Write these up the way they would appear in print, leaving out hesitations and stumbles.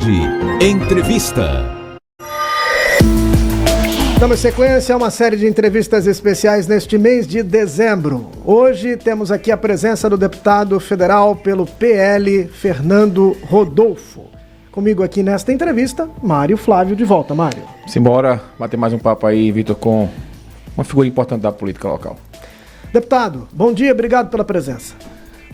Tarde. Entrevista. Damos sequência a uma série de entrevistas especiais neste mês de dezembro. Hoje temos aqui a presença do deputado federal pelo PL, Fernando Rodolfo. Comigo aqui nesta entrevista, Mário Flávio, de volta. Mário. Simbora bater mais um papo aí, Vitor, com uma figura importante da política local. Deputado, bom dia, obrigado pela presença.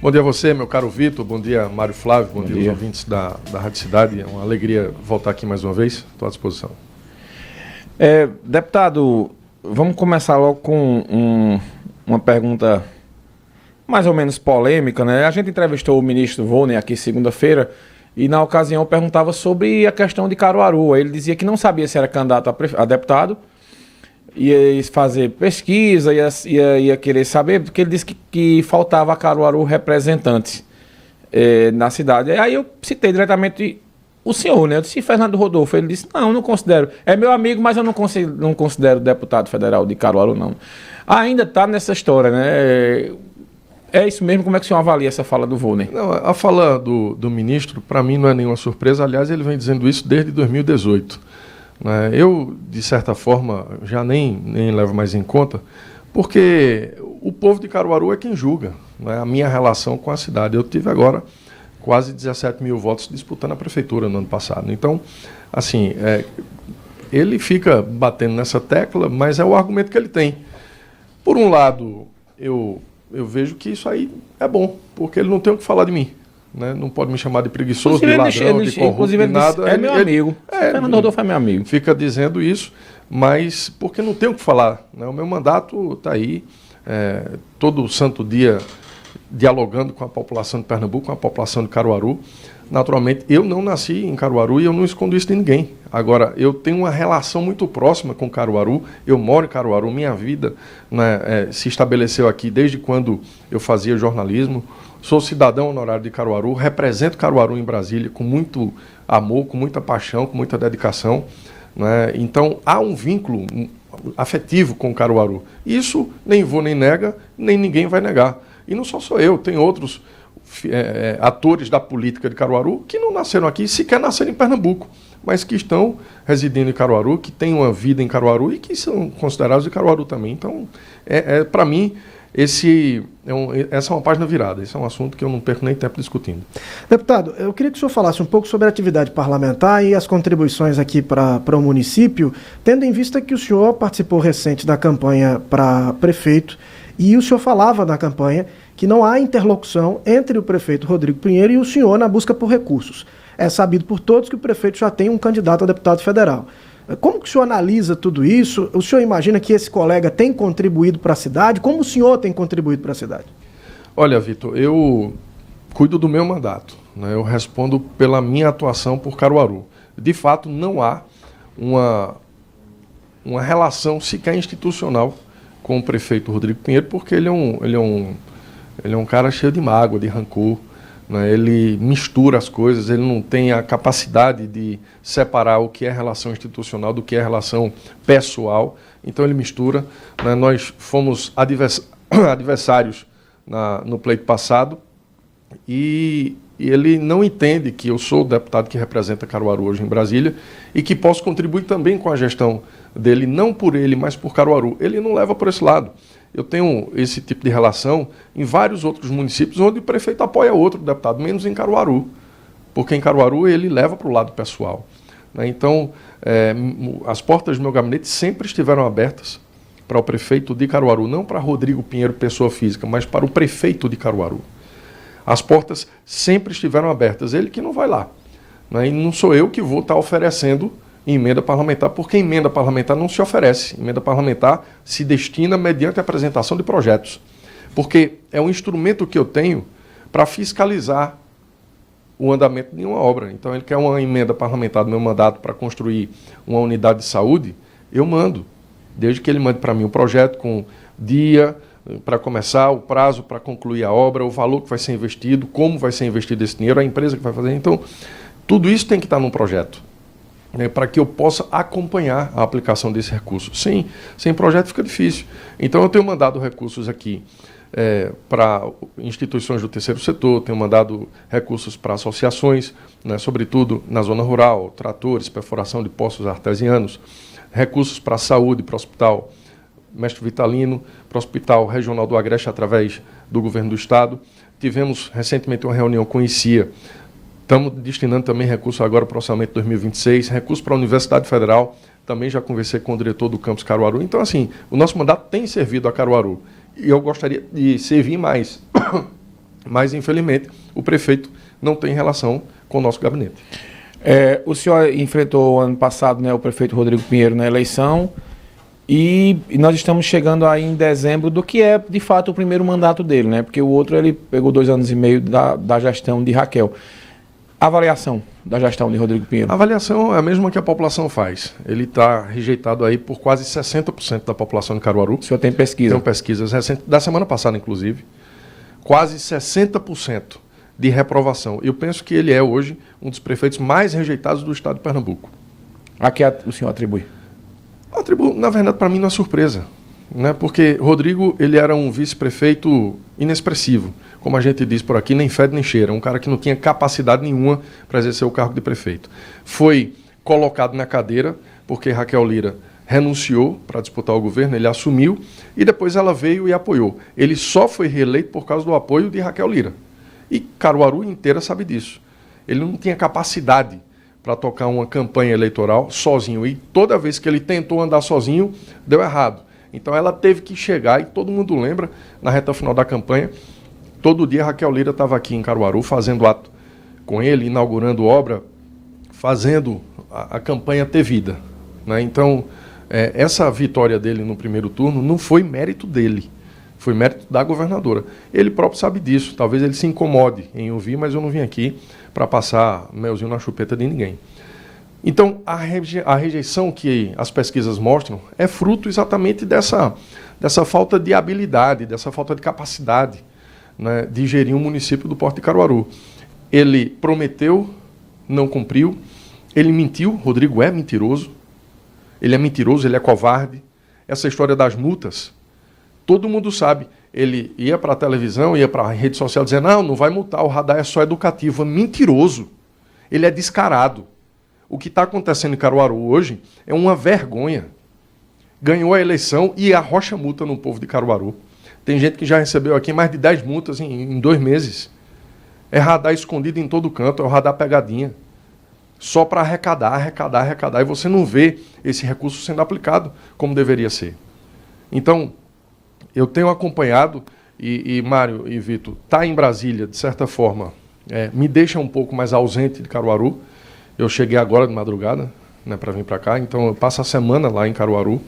Bom dia a você, meu caro Vitor, bom dia Mário Flávio, bom dia aos ouvintes da Rádio Cidade. É uma alegria voltar aqui mais uma vez, estou à disposição. Deputado, vamos começar logo com uma pergunta mais ou menos polêmica, né? A gente entrevistou o ministro Volney aqui segunda-feira e na ocasião perguntava sobre a questão de Caruaru. Ele dizia que não sabia se era candidato a deputado, ia fazer pesquisa, ia querer saber, porque ele disse que faltava a Caruaru representantes na cidade. Aí eu citei diretamente o senhor, né? Eu disse Fernando Rodolfo. Ele disse, não considero. É meu amigo, mas eu não considero deputado federal de Caruaru, não. Ainda está nessa história, né? É isso mesmo? Como é que o senhor avalia essa fala do Volney? Não, a fala do ministro, para mim, não é nenhuma surpresa. Aliás, ele vem dizendo isso desde 2018. Né? Eu, de certa forma, já nem levo mais em conta, porque o povo de Caruaru é quem julga, né? A minha relação com a cidade. Eu tive agora quase 17 mil votos disputando a prefeitura no ano passado. Então, assim, ele fica batendo nessa tecla, mas é o argumento que ele tem. Por um lado, eu vejo que isso aí é bom, porque ele não tem o que falar de mim. Né? Não pode me chamar de preguiçoso, de ladrão, de corrupto, de nada. É meu amigo. Fernando Rodolfo é meu amigo. Fica dizendo isso, mas porque não tem o que falar. Né? O meu mandato está aí, todo santo dia, dialogando com a população de Pernambuco, com a população de Caruaru. Naturalmente, eu não nasci em Caruaru e eu não escondo isso de ninguém. Agora, eu tenho uma relação muito próxima com Caruaru, eu moro em Caruaru, minha vida, né, se estabeleceu aqui desde quando eu fazia jornalismo. Sou cidadão honorário de Caruaru, represento Caruaru em Brasília com muito amor, com muita paixão, com muita dedicação. Né? Então, há um vínculo afetivo com Caruaru. Isso nem vou nem nega, nem ninguém vai negar. E não só sou eu, tem outros atores da política de Caruaru que não nasceram aqui, sequer nasceram em Pernambuco, mas que estão residindo em Caruaru, que têm uma vida em Caruaru e que são considerados de Caruaru também. Então, para mim, essa é uma página virada. Esse é um assunto que eu não perco nem tempo discutindo. Deputado, eu queria que o senhor falasse um pouco sobre a atividade parlamentar e as contribuições aqui para o município, tendo em vista que o senhor participou recente da campanha para prefeito e o senhor falava na campanha que não há interlocução entre o prefeito Rodrigo Pinheiro e o senhor na busca por recursos. É sabido por todos que o prefeito já tem um candidato a deputado federal. Como que o senhor analisa tudo isso? O senhor imagina que esse colega tem contribuído para a cidade? Como o senhor tem contribuído para a cidade? Olha, Vitor, eu cuido do meu mandato. Né? Eu respondo pela minha atuação por Caruaru. De fato, não há uma relação sequer institucional com o prefeito Rodrigo Pinheiro, porque ele é um cara cheio de mágoa, de rancor. Né? Ele mistura as coisas, ele não tem a capacidade de separar o que é relação institucional do que é relação pessoal. Então ele mistura. Né? Nós fomos adversários no pleito passado e ele não entende que eu sou o deputado que representa Caruaru hoje em Brasília e que posso contribuir também com a gestão dele, não por ele, mas por Caruaru. Ele não leva por esse lado. Eu tenho esse tipo de relação em vários outros municípios onde o prefeito apoia outro deputado, menos em Caruaru, porque em Caruaru ele leva para o lado pessoal. Né? Então, as portas do meu gabinete sempre estiveram abertas para o prefeito de Caruaru, não para Rodrigo Pinheiro, pessoa física, mas para o prefeito de Caruaru. As portas sempre estiveram abertas, ele que não vai lá. Né? E não sou eu que vou estar oferecendo emenda parlamentar, porque emenda parlamentar não se oferece. Emenda parlamentar se destina mediante a apresentação de projetos. Porque é um instrumento que eu tenho para fiscalizar o andamento de uma obra. Então, ele quer uma emenda parlamentar do meu mandato para construir uma unidade de saúde, eu mando. Desde que ele mande para mim o projeto com dia para começar, o prazo para concluir a obra, o valor que vai ser investido, como vai ser investido esse dinheiro, a empresa que vai fazer. Então, tudo isso tem que estar num projeto. Para que eu possa acompanhar a aplicação desse recurso. Sem projeto fica difícil. Então eu tenho mandado recursos aqui para instituições do terceiro setor, tenho mandado recursos para associações, né, sobretudo na zona rural, tratores, perfuração de poços artesianos, recursos para a saúde, para o Hospital Mestre Vitalino, para o Hospital Regional do Agreste, através do governo do Estado. Tivemos recentemente uma reunião com o ICIA. Estamos destinando também recursos agora para o orçamento 2026, recursos para a Universidade Federal. Também já conversei com o diretor do campus Caruaru. Então, assim, o nosso mandato tem servido a Caruaru. E eu gostaria de servir mais. Mas, infelizmente, o prefeito não tem relação com o nosso gabinete. O senhor enfrentou ano passado, né, o prefeito Rodrigo Pinheiro na eleição e nós estamos chegando aí em dezembro do que é, de fato, o primeiro mandato dele, né? Porque o outro ele pegou 2 anos e meio da gestão de Raquel. Avaliação da gestão de Rodrigo Pinheiro. A avaliação é a mesma que a população faz. Ele está rejeitado aí por quase 60% da população de Caruaru. O senhor tem pesquisa? Tem pesquisas recentes, da semana passada, inclusive. Quase 60% de reprovação. Eu penso que ele é hoje um dos prefeitos mais rejeitados do estado de Pernambuco. A que o senhor atribui? Atribuo, na verdade, para mim não é surpresa, né? Porque Rodrigo ele era um vice-prefeito inexpressivo, como a gente diz por aqui, nem fede nem cheira, um cara que não tinha capacidade nenhuma para exercer o cargo de prefeito. Foi colocado na cadeira porque Raquel Lira renunciou para disputar o governo, ele assumiu e depois ela veio e apoiou. Ele só foi reeleito por causa do apoio de Raquel Lira. E Caruaru inteira sabe disso. Ele não tinha capacidade para tocar uma campanha eleitoral sozinho. E toda vez que ele tentou andar sozinho, deu errado. Então ela teve que chegar, e todo mundo lembra, na reta final da campanha, todo dia Raquel Lira estava aqui em Caruaru, fazendo ato com ele, inaugurando obra, fazendo a campanha ter vida, né? Então, essa vitória dele no primeiro turno não foi mérito dele. Foi mérito da governadora. Ele próprio sabe disso. Talvez ele se incomode em ouvir, mas eu não vim aqui para passar melzinho na chupeta de ninguém. Então, a rejeição que as pesquisas mostram é fruto exatamente dessa falta de habilidade, dessa falta de capacidade, né, de gerir um município do porte de Caruaru. Ele prometeu, não cumpriu. Ele mentiu. Rodrigo é mentiroso. Ele é covarde. Essa história das multas, todo mundo sabe. Ele ia para a televisão, ia para a rede social dizer, não vai multar, o radar é só educativo. É mentiroso. Ele é descarado. O que está acontecendo em Caruaru hoje é uma vergonha. Ganhou a eleição e arrocha multa no povo de Caruaru. Tem gente que já recebeu aqui mais de 10 multas em 2 meses. É radar escondido em todo canto, é o radar pegadinha. Só para arrecadar. E você não vê esse recurso sendo aplicado como deveria ser. Então, eu tenho acompanhado, e Mário e Vitor, está em Brasília, de certa forma, me deixa um pouco mais ausente de Caruaru. Eu cheguei agora de madrugada, né, para vir para cá, então eu passo a semana lá em Caruaru,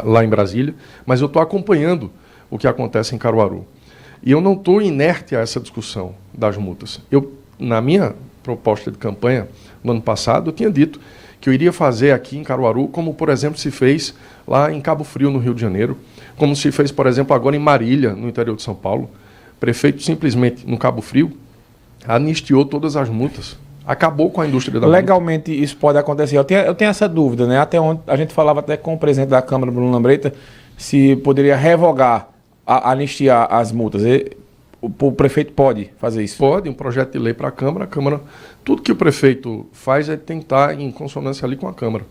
lá em Brasília, mas eu estou acompanhando o que acontece em Caruaru. E eu não estou inerte a essa discussão das multas. Na minha proposta de campanha, no ano passado, eu tinha dito que eu iria fazer aqui em Caruaru, como, por exemplo, se fez lá em Cabo Frio, no Rio de Janeiro, como se fez, por exemplo, agora em Marília, no interior de São Paulo. O prefeito simplesmente, no Cabo Frio, anistiou todas as multas. Acabou com a indústria da Legalmente multa. Isso pode acontecer. Eu tenho essa dúvida, né? Até ontem a gente falava até com o presidente da Câmara, Bruno Lambreta, se poderia revogar, anistiar as multas. O prefeito pode fazer isso? Pode, um projeto de lei para a Câmara. Tudo que o prefeito faz é tentar em consonância ali com a Câmara,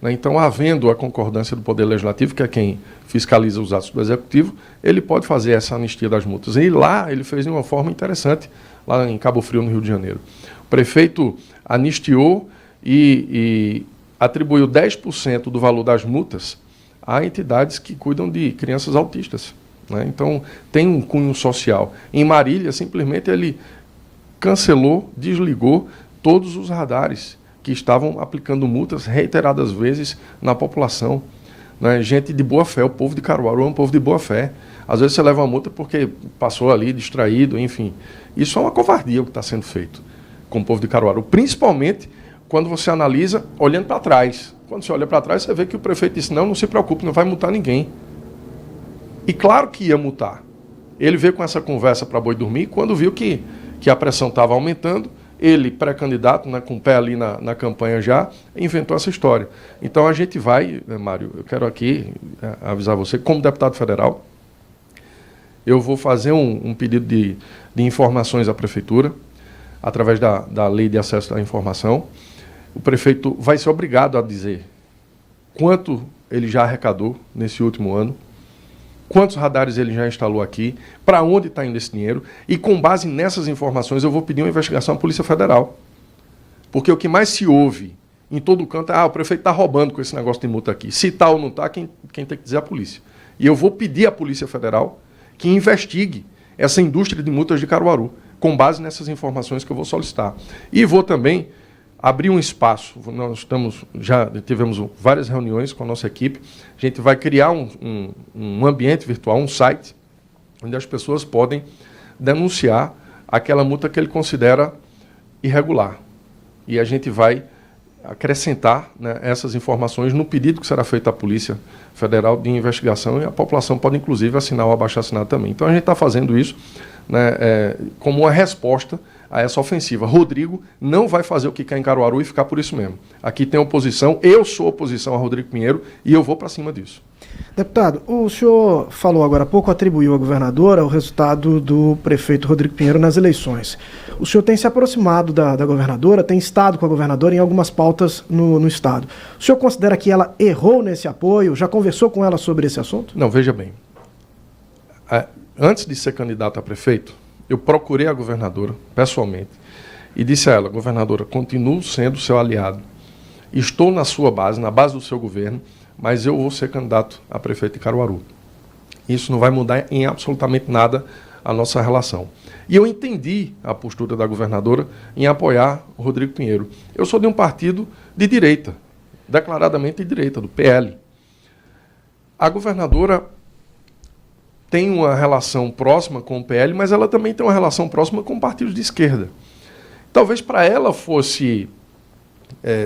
né? Então, havendo a concordância do Poder Legislativo, que é quem fiscaliza os atos do Executivo, ele pode fazer essa anistia das multas. E lá ele fez de uma forma interessante, lá em Cabo Frio, no Rio de Janeiro. O prefeito anistiou e atribuiu 10% do valor das multas a entidades que cuidam de crianças autistas, né? Então, tem um cunho social. Em Marília, simplesmente ele cancelou, desligou todos os radares que estavam aplicando multas reiteradas vezes na população, né? Gente de boa fé, o povo de Caruaru é um povo de boa fé. Às vezes você leva uma multa porque passou ali distraído, enfim. Isso é uma covardia o que está sendo feito com o povo de Caruaru, principalmente quando você analisa olhando para trás. Quando você olha para trás, você vê que o prefeito disse, não se preocupe, não vai multar ninguém. E claro que ia multar. Ele veio com essa conversa para boi dormir, quando viu que a pressão estava aumentando, ele, pré-candidato, né, com o pé ali na campanha já, inventou essa história. Então a gente vai, Mário, eu quero aqui avisar você, como deputado federal, eu vou fazer um pedido de informações à Prefeitura, através da Lei de Acesso à Informação. O prefeito vai ser obrigado a dizer quanto ele já arrecadou nesse último ano, quantos radares ele já instalou aqui, para onde está indo esse dinheiro, e com base nessas informações eu vou pedir uma investigação à Polícia Federal. Porque o que mais se ouve em todo canto é o prefeito está roubando com esse negócio de multa aqui. Se está ou não está, quem tem que dizer é a polícia. E eu vou pedir à Polícia Federal que investigue essa indústria de multas de Caruaru, com base nessas informações que eu vou solicitar. E vou também abrir um espaço. Nós já tivemos várias reuniões com a nossa equipe. A gente vai criar um ambiente virtual, um site, onde as pessoas podem denunciar aquela multa que ele considera irregular. E a gente vai acrescentar, né, essas informações no pedido que será feito à Polícia Federal de investigação, e a população pode, inclusive, assinar ou abaixo-assinar também. Então, a gente está fazendo isso, né, como uma resposta a essa ofensiva. Rodrigo não vai fazer o que quer em Caruaru e ficar por isso mesmo. Aqui tem oposição, eu sou oposição a Rodrigo Pinheiro e eu vou para cima disso. Deputado, o senhor falou agora há pouco, atribuiu à governadora o resultado do prefeito Rodrigo Pinheiro nas eleições. O senhor tem se aproximado da governadora, tem estado com a governadora em algumas pautas no estado. O senhor considera que ela errou nesse apoio? Já conversou com ela sobre esse assunto? Não, veja bem. Antes de ser candidato a prefeito, eu procurei a governadora, pessoalmente, e disse a ela: governadora, continuo sendo seu aliado, estou na sua base, na base do seu governo, mas eu vou ser candidato a prefeito de Caruaru. Isso não vai mudar em absolutamente nada a nossa relação. E eu entendi a postura da governadora em apoiar o Rodrigo Pinheiro. Eu sou de um partido de direita, declaradamente de direita, do PL. A governadora tem uma relação próxima com o PL, mas ela também tem uma relação próxima com partidos de esquerda. Talvez para ela fosse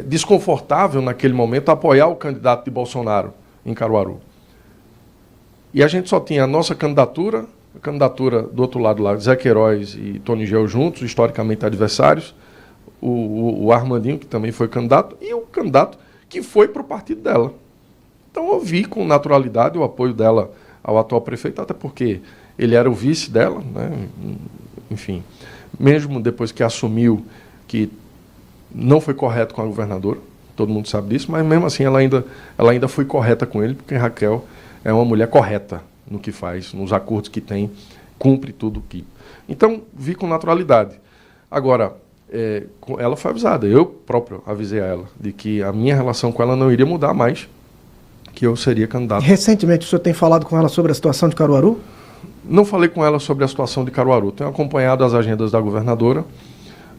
desconfortável, naquele momento, apoiar o candidato de Bolsonaro em Caruaru. E a gente só tinha a nossa candidatura, a candidatura do outro lado lá, Zé Queiroz e Tony Gel juntos, historicamente adversários, o Armandinho, que também foi candidato, e o candidato que foi para o partido dela. Então eu vi com naturalidade o apoio dela ao atual prefeito, até porque ele era o vice dela, né? Enfim, mesmo depois que assumiu que não foi correto com a governadora, todo mundo sabe disso, mas mesmo assim ela ainda foi correta com ele, porque Raquel é uma mulher correta no que faz, nos acordos que tem, cumpre tudo que... Então, vi com naturalidade. Agora, ela foi avisada, eu próprio avisei a ela, de que a minha relação com ela não iria mudar mais, que eu seria candidato. Recentemente, o senhor tem falado com ela sobre a situação de Caruaru? Não falei com ela sobre a situação de Caruaru. Tenho acompanhado as agendas da governadora,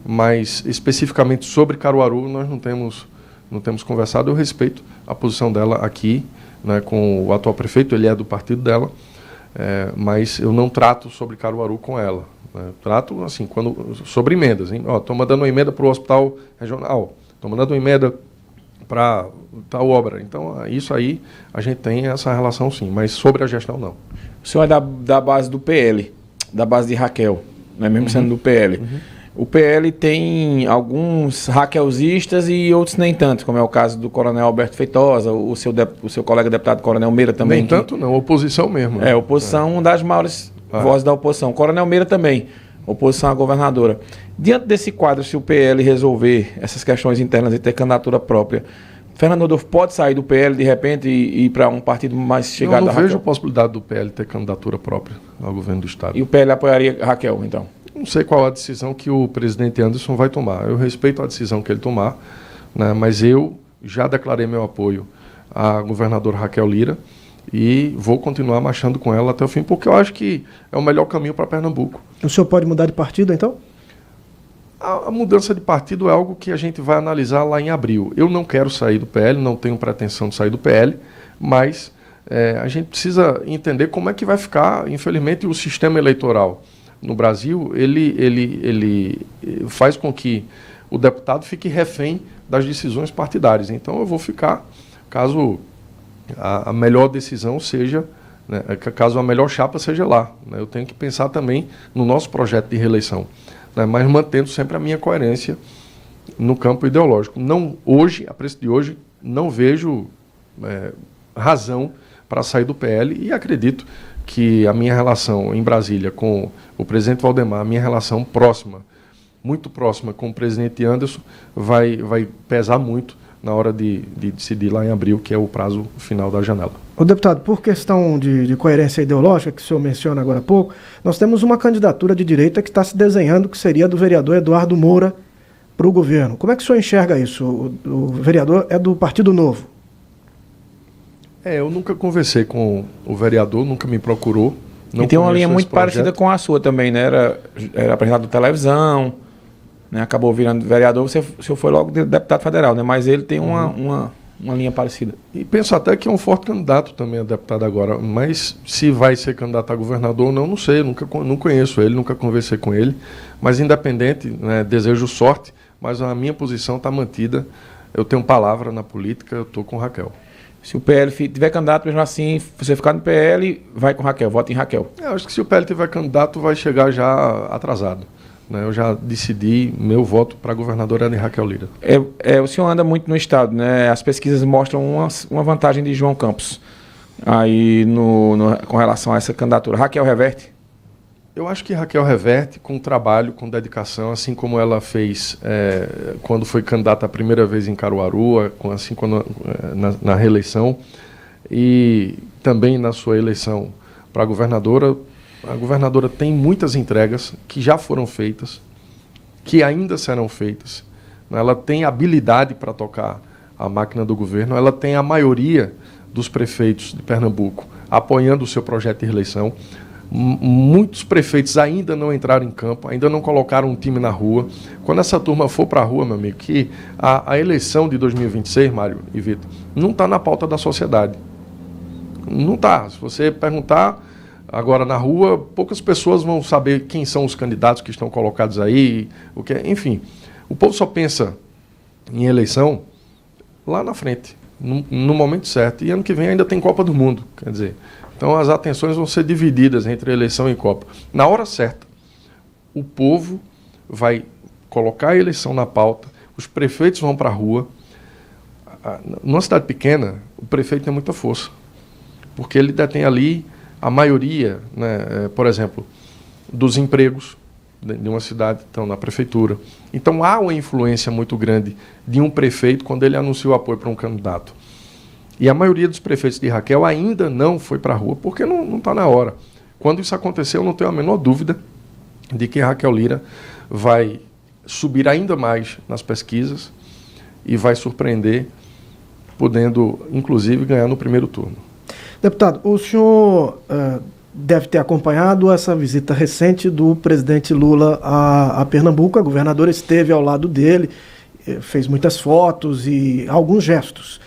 mas especificamente sobre Caruaru nós não temos conversado. Eu respeito a posição dela aqui, né, com o atual prefeito, ele é do partido dela, mas eu não trato sobre Caruaru com ela. Né? Trato assim, sobre emendas. Estou mandando uma emenda para o hospital regional, estou mandando uma emenda para tal obra. Então, isso aí, a gente tem essa relação sim, mas sobre a gestão, não. O senhor é da base do PL, da base de Raquel, né? Mesmo sendo do PL. Uhum. O PL tem alguns raquelzistas e outros nem tanto, como é o caso do Coronel Alberto Feitosa, o seu colega deputado Coronel Meira também. Nem tanto não, oposição mesmo. Né? Oposição, uma das maiores vozes da oposição. Coronel Meira também, oposição à governadora. Diante desse quadro, se o PL resolver essas questões internas e ter candidatura própria, Fernando Rodolfo pode sair do PL de repente e ir para um partido mais chegado a Raquel? Eu não vejo a possibilidade do PL ter candidatura própria ao governo do Estado. E o PL apoiaria Raquel, então? Não sei qual a decisão que o presidente Anderson vai tomar. Eu respeito a decisão que ele tomar, né, mas eu já declarei meu apoio à governadora Raquel Lira e vou continuar marchando com ela até o fim, porque eu acho que é o melhor caminho para Pernambuco. O senhor pode mudar de partido, então? A mudança de partido é algo que a gente vai analisar lá em abril. Eu não quero sair do PL, não tenho pretensão de sair do PL, mas a gente precisa entender como é que vai ficar, infelizmente, o sistema eleitoral no Brasil. Ele faz com que o deputado fique refém das decisões partidárias. Então eu vou ficar, caso a melhor decisão seja, né, caso a melhor chapa seja lá. Né, eu tenho que pensar também no nosso projeto de reeleição. Né, mas mantendo sempre a minha coerência no campo ideológico. Não, hoje, a preço de hoje, não vejo razão para sair do PL e acredito que a minha relação em Brasília com o presidente Valdemar, a minha relação próxima, muito próxima com o presidente Anderson, vai pesar muito na hora de decidir lá em abril, que é o prazo final da janela. O deputado, por questão de coerência ideológica, que o senhor menciona agora há pouco, nós temos uma candidatura de direita que está se desenhando, que seria do vereador Eduardo Moura para o governo. Como é que o senhor enxerga isso? O vereador é do Partido Novo. Eu nunca conversei com o vereador, nunca me procurou. E tem uma linha muito parecida com a sua também, né? Era apresentado de televisão, né? Acabou virando vereador, o senhor foi logo deputado federal, né? Mas ele tem uma linha parecida. E penso até que é um forte candidato também a deputado agora, mas se vai ser candidato a governador ou não sei, não conheço ele, nunca conversei com ele, mas independente, né, desejo sorte, mas a minha posição está mantida, eu tenho palavra na política, eu estou com Raquel. Se o PL tiver candidato, mesmo assim, você ficar no PL, vai com Raquel, vota em Raquel. Eu acho que se o PL tiver candidato, vai chegar já atrasado. Né? Eu já decidi, meu voto para governador é de Raquel Lira. O senhor anda muito no estado, né? As pesquisas mostram uma vantagem de João Campos aí com relação a essa candidatura. Raquel reverte? Eu acho que Raquel reverte com trabalho, com dedicação, assim como ela fez quando foi candidata a primeira vez em Caruaru, assim na reeleição, e também na sua eleição para governadora. A governadora tem muitas entregas que já foram feitas, que ainda serão feitas. Ela tem habilidade para tocar a máquina do governo, ela tem a maioria dos prefeitos de Pernambuco apoiando o seu projeto de reeleição. Muitos prefeitos ainda não entraram em campo, ainda não colocaram um time na rua. Quando essa turma for para a rua, meu amigo, que a eleição de 2026, Mário e Vitor, não está na pauta da sociedade. Não está. Se você perguntar agora na rua, poucas pessoas vão saber quem são os candidatos que estão colocados aí, enfim. O povo só pensa em eleição lá na frente, no momento certo. E ano que vem ainda tem Copa do Mundo, quer dizer. Então as atenções vão ser divididas entre eleição e Copa. Na hora certa, o povo vai colocar a eleição na pauta, os prefeitos vão para a rua. Numa cidade pequena, o prefeito tem muita força, porque ele detém ali a maioria, né, por exemplo, dos empregos de uma cidade estão na prefeitura. Então há uma influência muito grande de um prefeito quando ele anuncia o apoio para um candidato. E a maioria dos prefeitos de Raquel ainda não foi para a rua, porque não está na hora. Quando isso acontecer, eu não tenho a menor dúvida de que Raquel Lira vai subir ainda mais nas pesquisas e vai surpreender, podendo, inclusive, ganhar no primeiro turno. Deputado, o senhor deve ter acompanhado essa visita recente do presidente Lula a Pernambuco. A governadora esteve ao lado dele, fez muitas fotos e alguns gestos.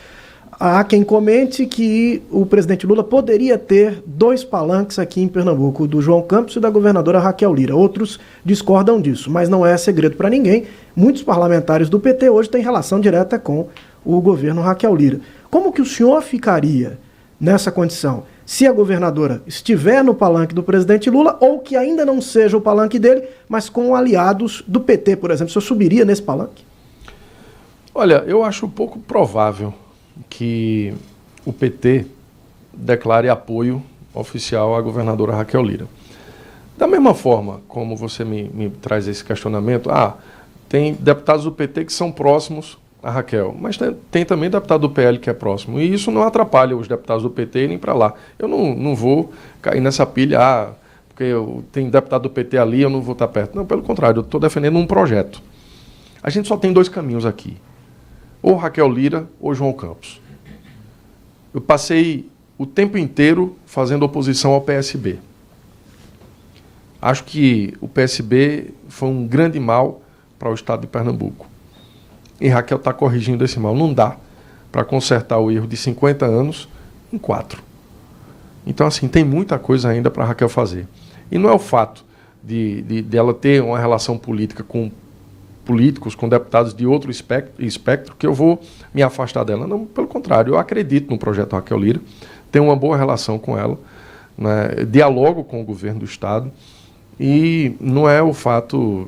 Há quem comente que o presidente Lula poderia ter 2 palanques aqui em Pernambuco, o do João Campos e da governadora Raquel Lira. Outros discordam disso, mas não é segredo para ninguém. Muitos parlamentares do PT hoje têm relação direta com o governo Raquel Lira. Como que o senhor ficaria nessa condição, se a governadora estiver no palanque do presidente Lula ou que ainda não seja o palanque dele, mas com aliados do PT, por exemplo? O senhor subiria nesse palanque? Olha, eu acho pouco provável que o PT declare apoio oficial à governadora Raquel Lira. Da mesma forma como você me traz esse questionamento, tem deputados do PT que são próximos a Raquel, mas tem também deputado do PL que é próximo, e isso não atrapalha os deputados do PT irem para lá. Eu não vou cair nessa pilha, porque tem deputado do PT ali, eu não vou estar perto. Não, pelo contrário, eu estou defendendo um projeto. A gente só tem 2 caminhos aqui, ou Raquel Lira ou João Campos. Eu passei o tempo inteiro fazendo oposição ao PSB. Acho que o PSB foi um grande mal para o estado de Pernambuco. E Raquel está corrigindo esse mal. Não dá para consertar o erro de 50 anos em 4. Então, assim, tem muita coisa ainda para Raquel fazer. E não é o fato de ela ter uma relação política com políticos, com deputados de outro espectro, que eu vou me afastar dela. Não, pelo contrário, eu acredito no projeto Raquel Lira, tenho uma boa relação com ela, né, dialogo com o governo do estado, e não é o fato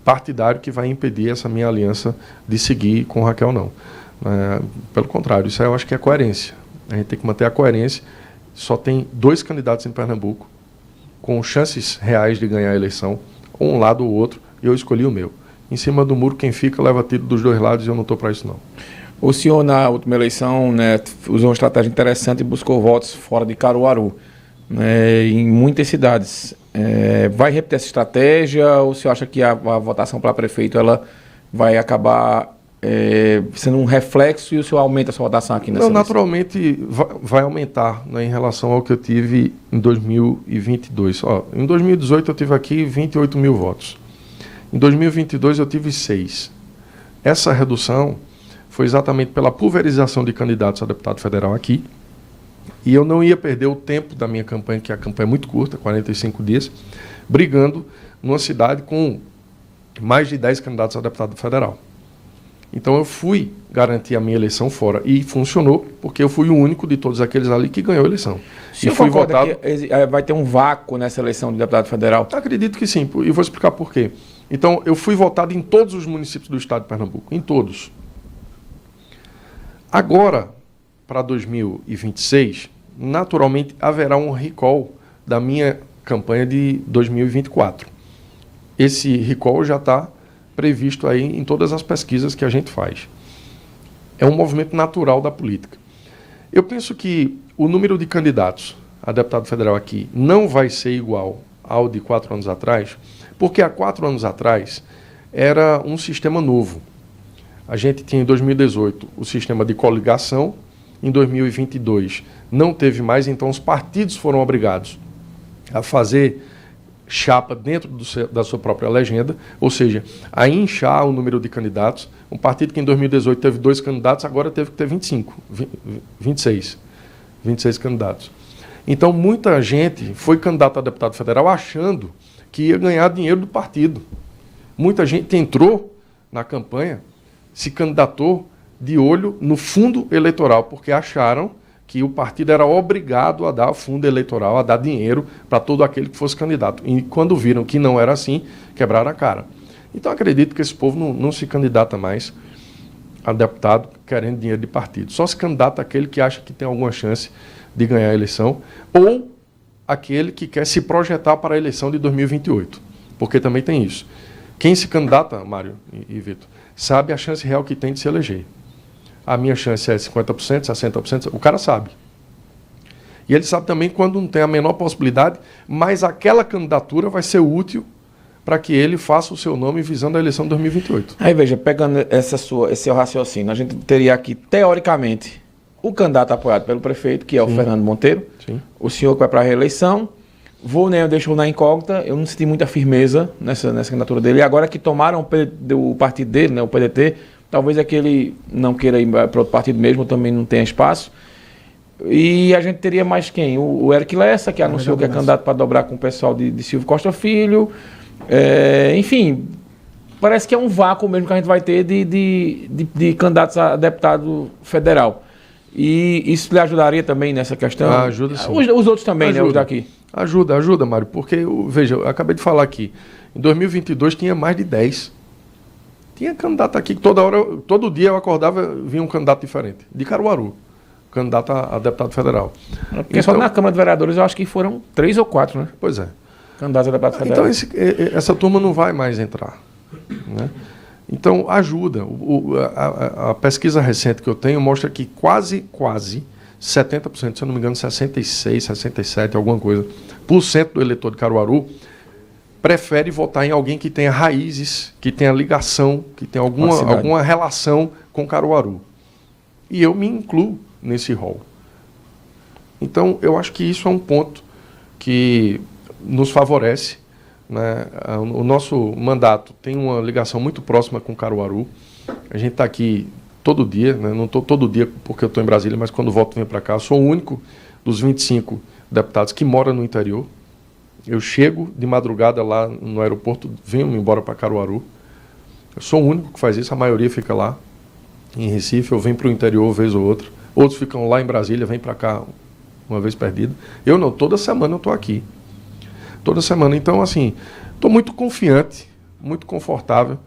partidário que vai impedir essa minha aliança de seguir com Raquel, não. Pelo contrário, isso aí eu acho que é coerência. A gente tem que manter a coerência só tem 2 candidatos em Pernambuco com chances reais de ganhar a eleição, um lado ou outro, e eu escolhi o meu. Em cima do muro, quem fica leva tiro dos 2 lados, e eu não estou para isso, não. O senhor, na última eleição, né, usou uma estratégia interessante e buscou votos fora de Caruaru, né, em muitas cidades. Vai repetir essa estratégia, ou o senhor acha que a votação para prefeito ela vai acabar sendo um reflexo e o senhor aumenta a sua votação aqui nessa eleição? Naturalmente vai aumentar, né, em relação ao que eu tive em 2022. Em 2018 eu tive aqui 28 mil votos. Em 2022 eu tive 6. Essa redução foi exatamente pela pulverização de candidatos a deputado federal aqui. E eu não ia perder o tempo da minha campanha, que a campanha é muito curta, 45 dias, brigando numa cidade com mais de 10 candidatos a deputado federal. Então eu fui garantir a minha eleição fora. E funcionou, porque eu fui o único de todos aqueles ali que ganhou a eleição. E fui votado. Que vai ter um vácuo nessa eleição de deputado federal? Acredito que sim, e vou explicar por quê. Então, eu fui votado em todos os municípios do estado de Pernambuco, em todos. Agora, para 2026, naturalmente haverá um recall da minha campanha de 2024. Esse recall já está previsto aí em todas as pesquisas que a gente faz. É um movimento natural da política. Eu penso que o número de candidatos a deputado federal aqui não vai ser igual ao de 4 anos atrás, porque há 4 anos atrás era um sistema novo. A gente tinha em 2018 o sistema de coligação, em 2022 não teve mais, então os partidos foram obrigados a fazer chapa dentro da sua própria legenda, ou seja, a inchar o número de candidatos. Um partido que em 2018 teve 2 candidatos, agora teve que ter 26 candidatos. Então muita gente foi candidato a deputado federal achando que ia ganhar dinheiro do partido. Muita gente entrou na campanha, se candidatou de olho no fundo eleitoral, porque acharam que o partido era obrigado a dar fundo eleitoral, a dar dinheiro para todo aquele que fosse candidato. E quando viram que não era assim, quebraram a cara. Então acredito que esse povo não se candidata mais a deputado querendo dinheiro de partido. Só se candidata aquele que acha que tem alguma chance de ganhar a eleição, ou aquele que quer se projetar para a eleição de 2028, porque também tem isso. Quem se candidata, Mário e Vitor, sabe a chance real que tem de se eleger. A minha chance é 50%, 60%, o cara sabe. E ele sabe também quando não tem a menor possibilidade, mas aquela candidatura vai ser útil para que ele faça o seu nome visando a eleição de 2028. Aí veja, pegando esse seu raciocínio, a gente teria aqui, teoricamente, o candidato apoiado pelo prefeito, que é o Fernando Monteiro. Sim. O senhor que vai para a reeleição. Volney deixou na incógnita. Eu não senti muita firmeza nessa candidatura dele. E agora que tomaram o partido dele, né, o PDT, talvez é que ele não queira ir para outro partido mesmo, também não tenha espaço. E a gente teria mais quem? O Eric Lessa, que anunciou que é candidato para dobrar com o pessoal de Silvio Costa Filho. Enfim, parece que é um vácuo mesmo que a gente vai ter de candidatos a deputado federal. E isso lhe ajudaria também nessa questão? Ajuda sim. Os outros também, ajuda, né? Os daqui. Ajuda, Mário, porque, veja, eu acabei de falar aqui, em 2022 tinha mais de 10. Tinha candidato aqui que todo dia eu acordava, vinha um candidato diferente, de Caruaru, candidato a deputado federal. Porque então, só na Câmara de Vereadores eu acho que foram 3 ou 4, né? Pois é. Candidatos a deputado federal. Então essa turma não vai mais entrar, né? Então, ajuda. A pesquisa recente que eu tenho mostra que quase 70%, se eu não me engano, 66, 67, alguma coisa, por cento do eleitor de Caruaru prefere votar em alguém que tenha raízes, que tenha ligação, que tenha alguma relação com Caruaru. E eu me incluo nesse rol. Então, eu acho que isso é um ponto que nos favorece, né? O nosso mandato tem uma ligação muito próxima com Caruaru. A gente está aqui todo dia, né? Não estou todo dia porque eu estou em Brasília, mas quando volto venho para cá. Eu sou o único dos 25 deputados que mora no interior. Eu chego de madrugada lá no aeroporto, venho embora para Caruaru. Eu sou o único que faz isso, a maioria fica lá em Recife, eu venho para o interior uma vez ou outra. Outros ficam lá em Brasília, vêm para cá uma vez perdido. Eu não, toda semana eu estou aqui. Toda semana. Então, assim, estou muito confiante, muito confortável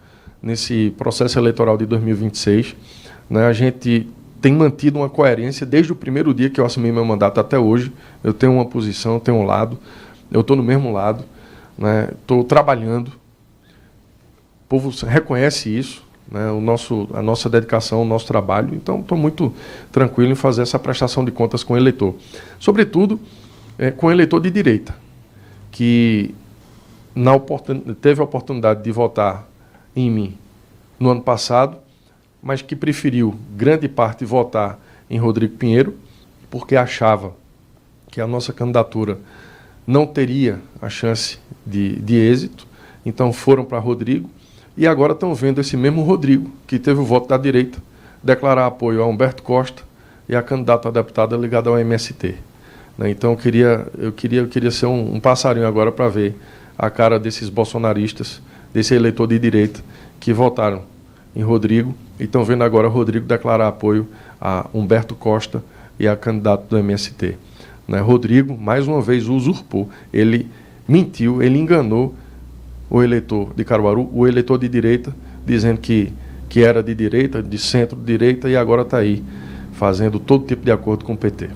nesse processo eleitoral de 2026. Né? A gente tenho mantido uma coerência desde o primeiro dia que eu assumi meu mandato até hoje. Eu tenho uma posição, tenho um lado, eu estou no mesmo lado, né? Estou trabalhando, o povo reconhece isso, né? A nossa dedicação, o nosso trabalho, então estou muito tranquilo em fazer essa prestação de contas com o eleitor. Sobretudo, com o eleitor de direita, que teve a oportunidade de votar em mim no ano passado, mas que preferiu, grande parte, votar em Rodrigo Pinheiro, porque achava que a nossa candidatura não teria a chance de êxito, então foram para Rodrigo, e agora estão vendo esse mesmo Rodrigo, que teve o voto da direita, declarar apoio a Humberto Costa e a candidata a deputada ligada ao MST. Né? Então eu queria ser um passarinho agora para ver a cara desses bolsonaristas, desse eleitor de direita, que votaram em Rodrigo e estão vendo agora Rodrigo declarar apoio a Humberto Costa e a candidata do MST. Né? Rodrigo, mais uma vez, usurpou. Ele mentiu, ele enganou o eleitor de Caruaru, o eleitor de direita, dizendo que era de direita, de centro-direita, e agora está aí, fazendo todo tipo de acordo com o PT.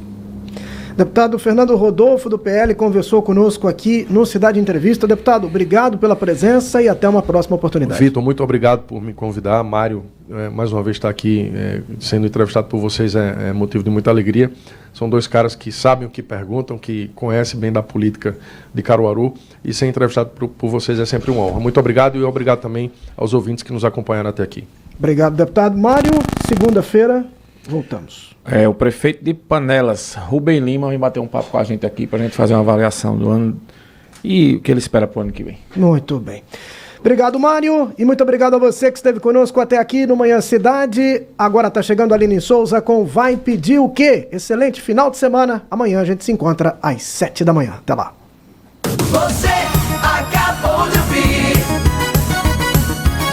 Deputado Fernando Rodolfo, do PL, conversou conosco aqui no Cidade Entrevista. Deputado, obrigado pela presença e até uma próxima oportunidade. Vitor, muito obrigado por me convidar. Mário, mais uma vez estar aqui sendo entrevistado por vocês é motivo de muita alegria. São dois caras que sabem o que perguntam, que conhecem bem da política de Caruaru, e ser entrevistado por vocês é sempre uma honra. Muito obrigado e obrigado também aos ouvintes que nos acompanharam até aqui. Obrigado, deputado. Mário, segunda-feira, voltamos. O prefeito de Panelas, Rubem Lima, vem bater um papo com a gente aqui para a gente fazer uma avaliação do ano e o que ele espera para o ano que vem. Muito bem. Obrigado, Mário, e muito obrigado a você que esteve conosco até aqui no Manhã Cidade. Agora está chegando a Aline Souza com Vai Pedir o Quê? Excelente final de semana. Amanhã a gente se encontra às 7 da manhã. Até lá. Você acabou de